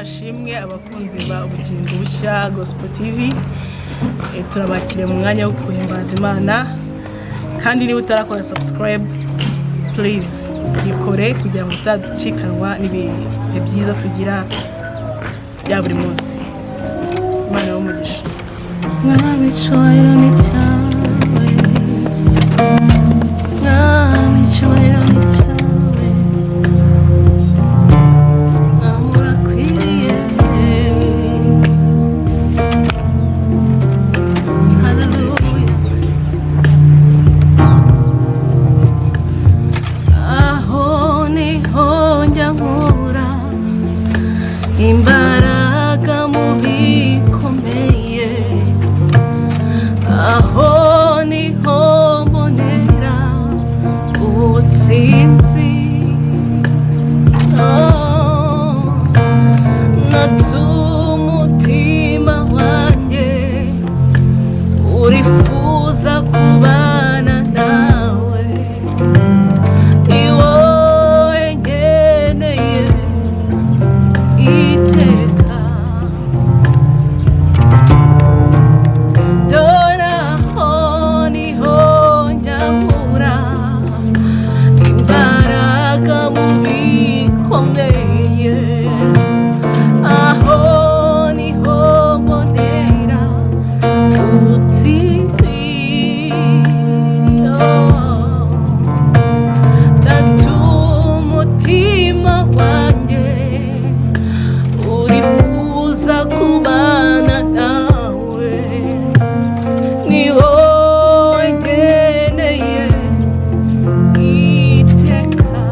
ashimwe abakunzi ba Ubugingo Bushya Gospel TV. Turabakire mu mwanya wo guhimbaza Imana, kandi niba utarakora subscribe please bikore kugira ngo utacikanwa n'ibihe byiza tugira bya buri munsi. Imana y'umugisha. Mwami cyubahiro ni cyawe, mwami cyubahiro ni cyawe, mwami urakwiriye. Hallelujah. Aho niho njya nkura imbaraga mu bikomeye, aho niho mbonera ubutsinzi. Natumutima wanjye urifuza kubana nawe, iwowe nkeneye iteka. Dore aho niho njya nkura imbaraga mu bikomeye, aho niho mbonera ubutsinzi. Natumutima wanjye urifuza kubana nawe, ni wowe nkeneye iteka.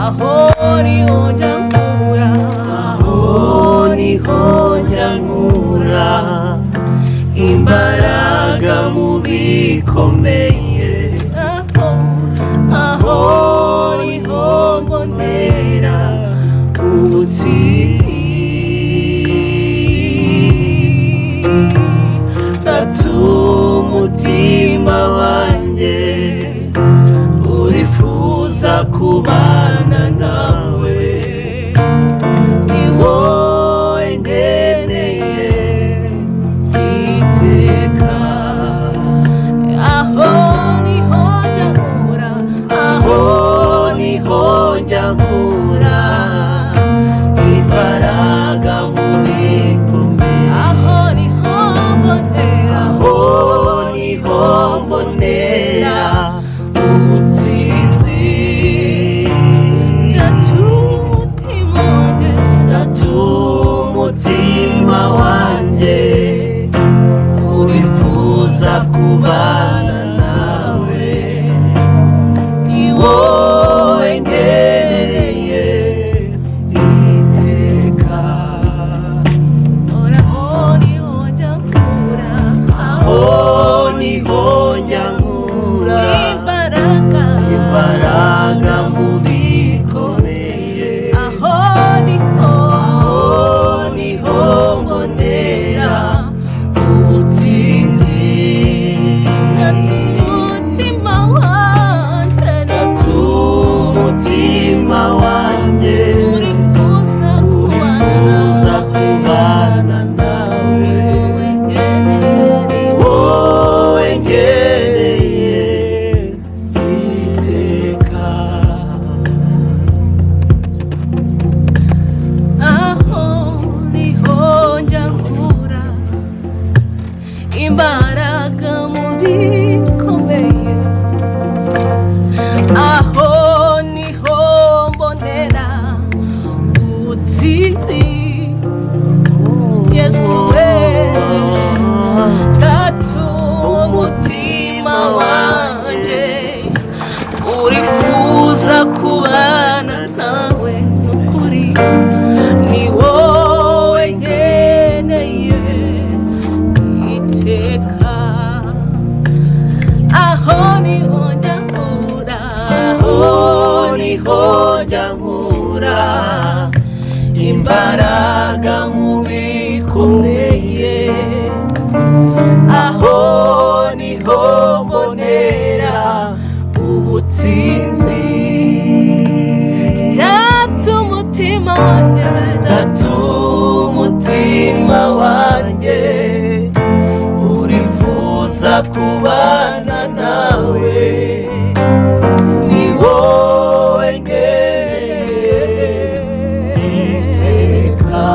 Aho niho njya nkura, aho niho njya nkura imbaraga mu bikomeye, aho niho mbonera ubutsinzi. Natumutima wanjye urifuza kubana nawe, ni wowe nkeneye iteka. Aho niho njya nkura, aho niho njya nkura imbaraga mu bikomeye, aho niho mbonera, aho niho mbonera ubutsinzi. Natumutima wanjye urifuza kubana nawe, ni wowe nkeneye iteka. Aho niho njya nkura, aho niho njya nkura imbaraga mu bikomeye, aho niho mbonera ubutsinzi. Natumutima wanjye urifuza kubana nawe, wowe nkeneye iteka. Aho niho njya nkura imbaraga mu bikomeye, aho niho mbonera ubutsinzi. Yesu we, natumutima wanjye urifuza kubana nawe, nukuri ni wowe nkeneye iteka. Aho niho njya nkura, aho niho njya nkura imbaraga mu bikomeye, aho niho mbonera kubana nawe, ni wowe nkeneye iteka.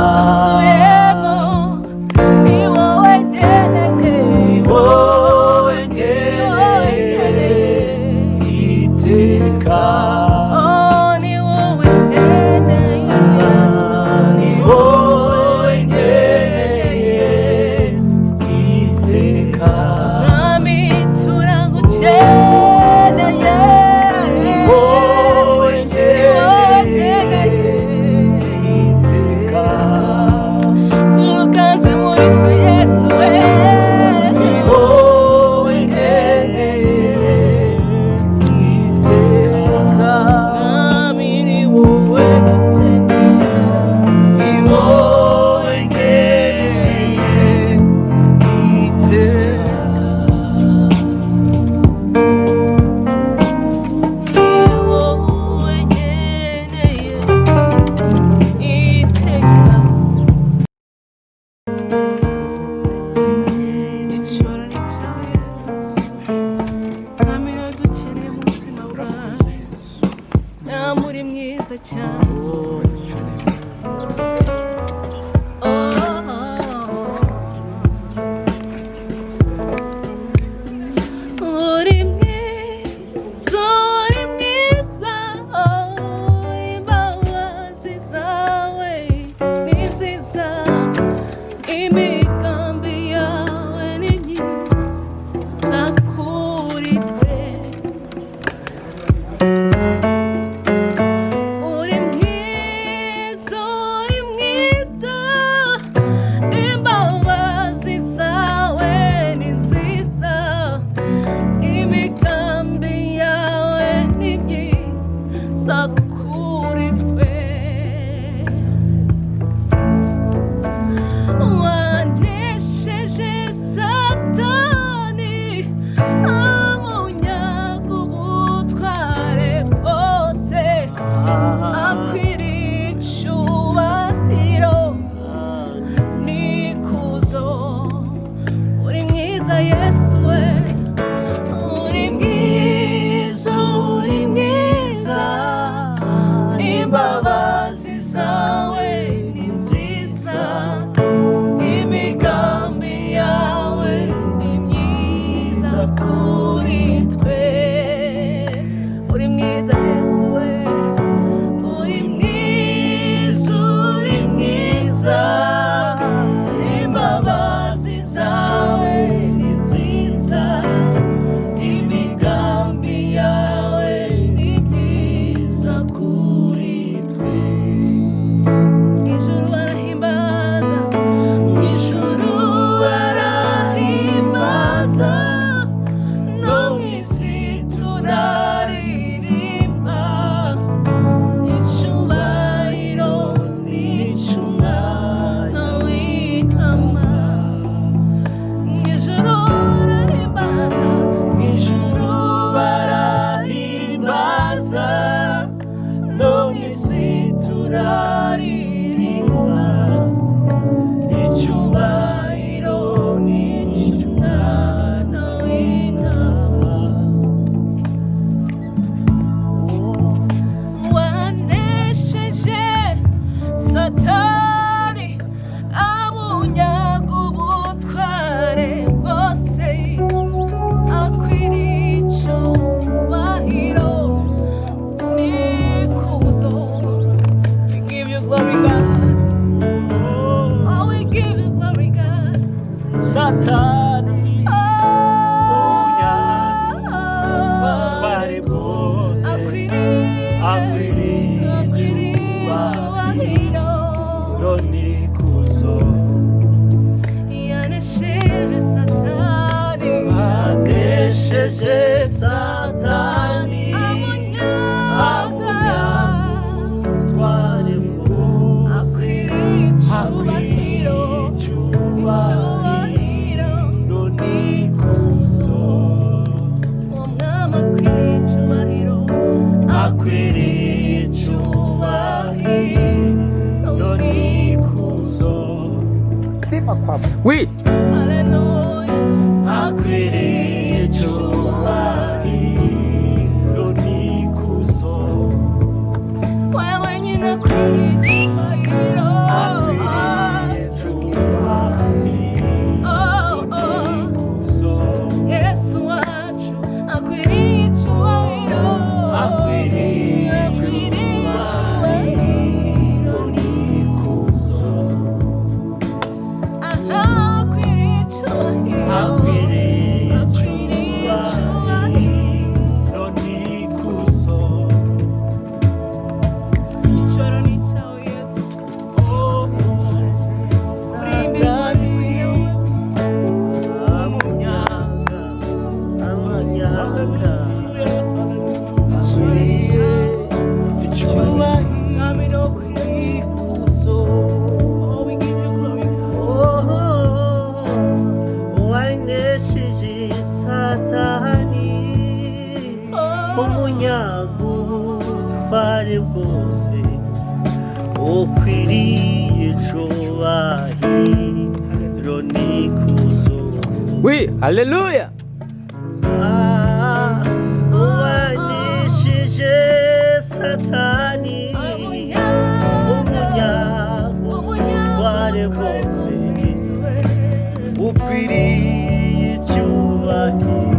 Ni wowe nkeneye iteka. Satani twari bwose akwiriye icyubahiro n'ikuzo. yanesheje Satani, yanesheje Satani, amunyaga twari bwose akwiriye icyubahiro n'ikuzo. umwami akwiriye icyubahiro, akwiriye icyubahiro n'ikuzo. Oui. haleluya, akwiriye akwiriye icyubahiro n'ikuzo. Icyubahiro ni icyawe Yesu. Ubutware bwose ukwiriye icyubahiro n'ikuzo. Oui, alléluia. Uwaneshije Satani, umunyago ubutware bwose ukwiriye icyubahiro.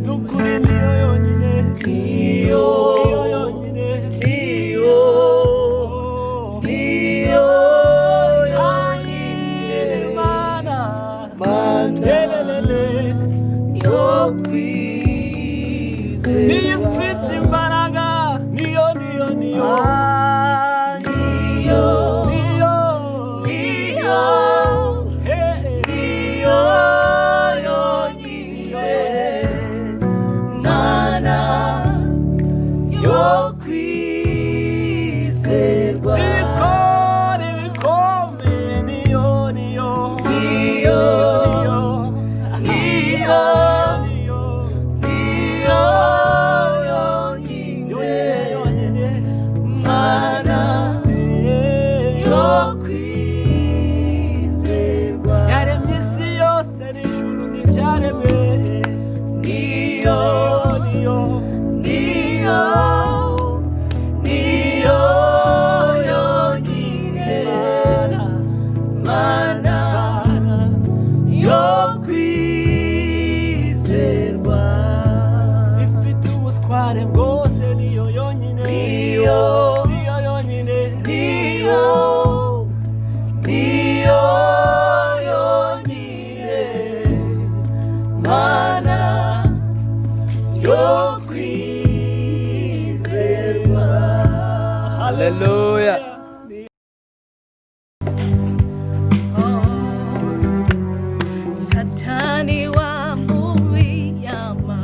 Nukuri niyo yonyine ifite imbaraga niyo niyo niyo niyo niyo niyo niyo yonyine mana yo kwizerwa ikora ibikomeye niyo niyo niyo niyo niyo yonyine mana yo kwizerwa yaremye isi yose n'ijuru n'ibyaremwe niyo niyo niyo niyo yonyine mana yo kwizerwa ifite ubutware bwose niyo yonyine niyo niyo yonyine niyo niyo yonyine mana yo kwizerwa Haleluya. Satani wa mubiyama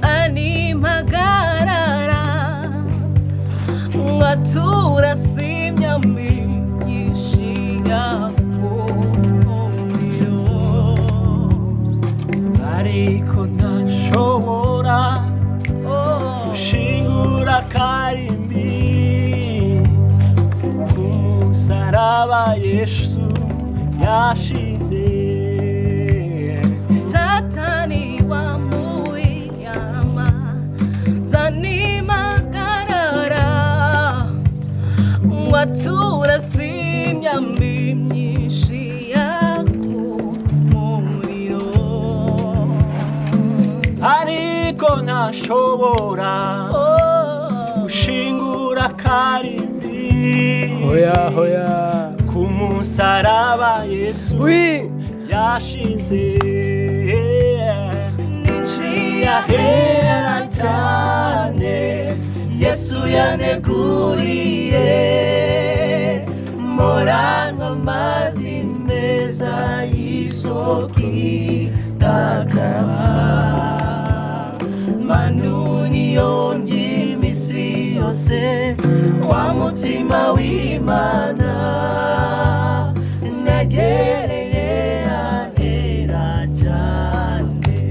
ani magarara ngatura simyami yishiya umiro ariko ntashobora gushingura karimbi ku musaraba Yesu yashize Satani wa mubiyama zani magarara ngatura simyami yishiya umiro ariko ntashobora gushingura karimbi Hoya hoya. ku musaraba Yesu Oui. yashize n'iciyahera cyane Yesu yaneguriye morango amazi meza y'isoko idakama manuni yongi imisi yose wa mutima w'Imana nagereye ahera cyane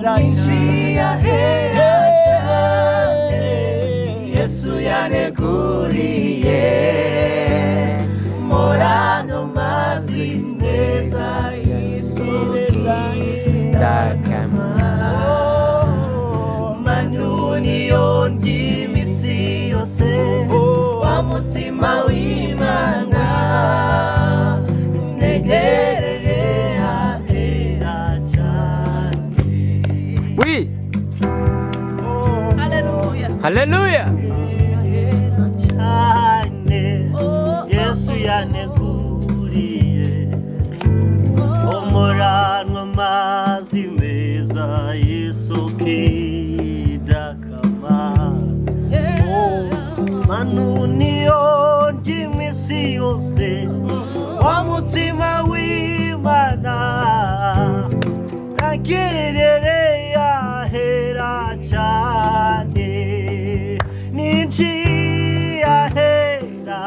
n'iciyahera cyane Yesu yaneguriye morano mazi meza y'isoko Dakama. manuni yongi imisi yose wa mutima w'Imana negereye ahera cyane Oui. Haleluya Haleluya. ahera cyane Yesu yaneguriye umuranwa amazi meza y'isoko idakama manuni yongi imisi yose wa mutima w'Imana nagerere ahera cyane n'iciyahera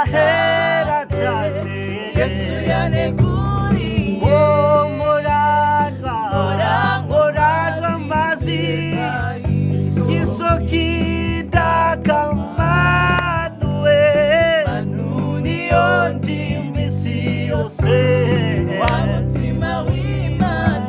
ahera cyane Yesu yaneguriye muranwa amazi y'isoko idakamanuwe niyo ndi imisi yose wa mutima w'Imana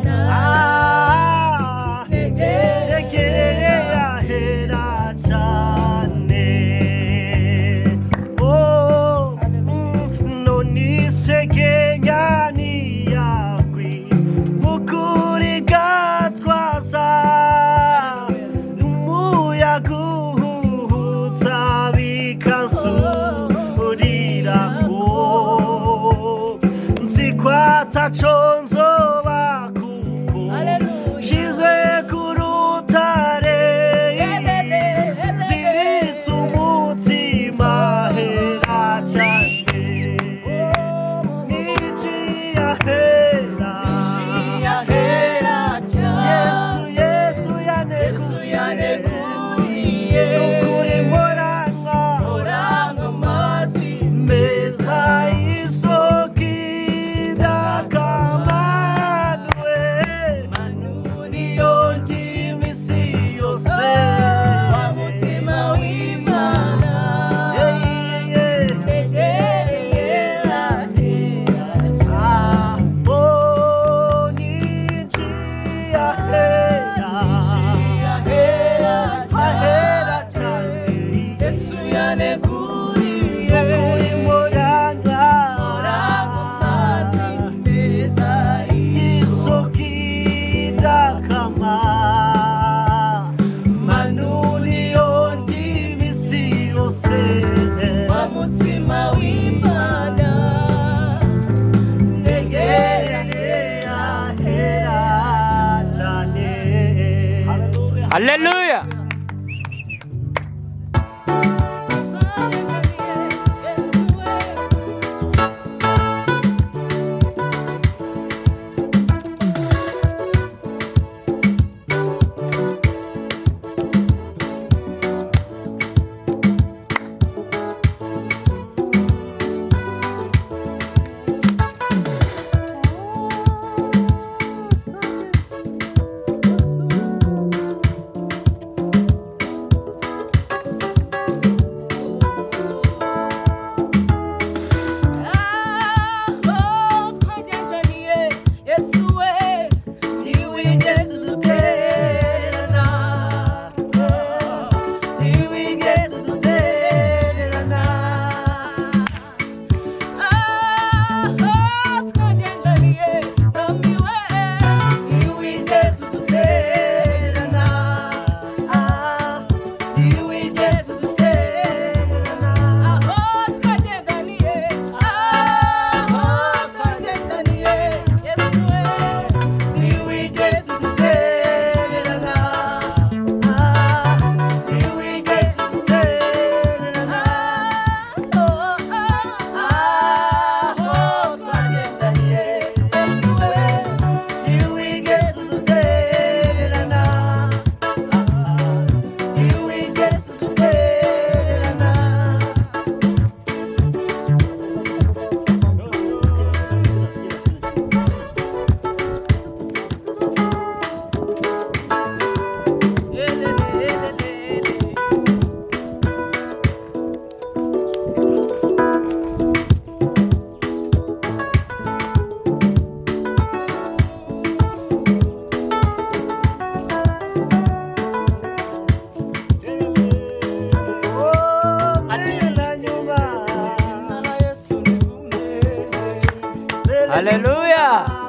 Hallelujah. Hallelujah.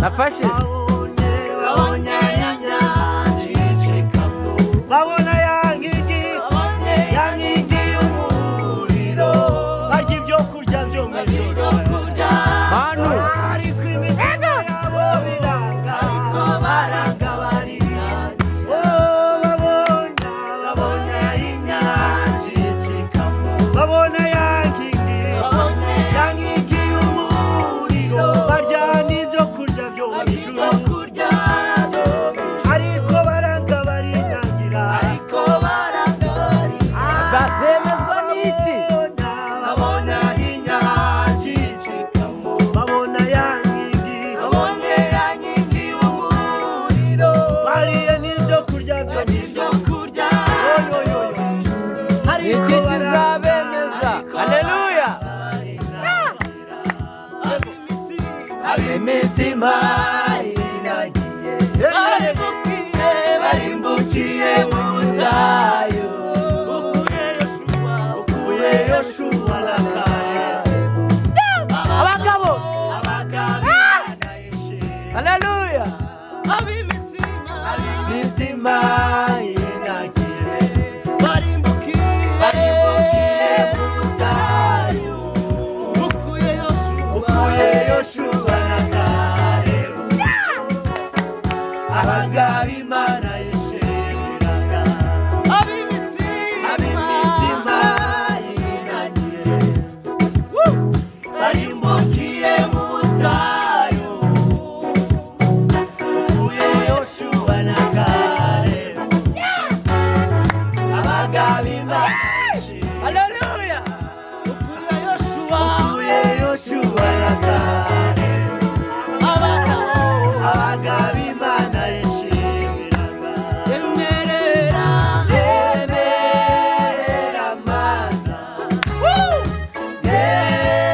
Nafashe. ab'imitima inagiye barimbukiye mu butayu ukuye Yoshua na Kalebu Abagabo. abagabo Haleluya. ab'imitima inagiye barimbukiye mu butayu ukuye Yoshua na Kalebu abagabo Imana yishimiraga ab'imitima inagiye barimbukiye mu butayu ukuye Yoshua na Kalebu abagabo Imana yishimiraga Haleluya. ukuye Yoshua na Kalebu abagabo Imana yishimiraga yemerera Mana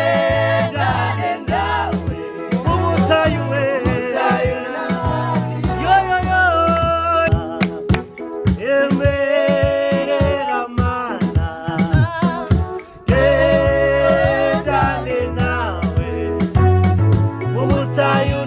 yegane nawe ubutayu we yo yo yo emerera Mana yegane nawe ubutayu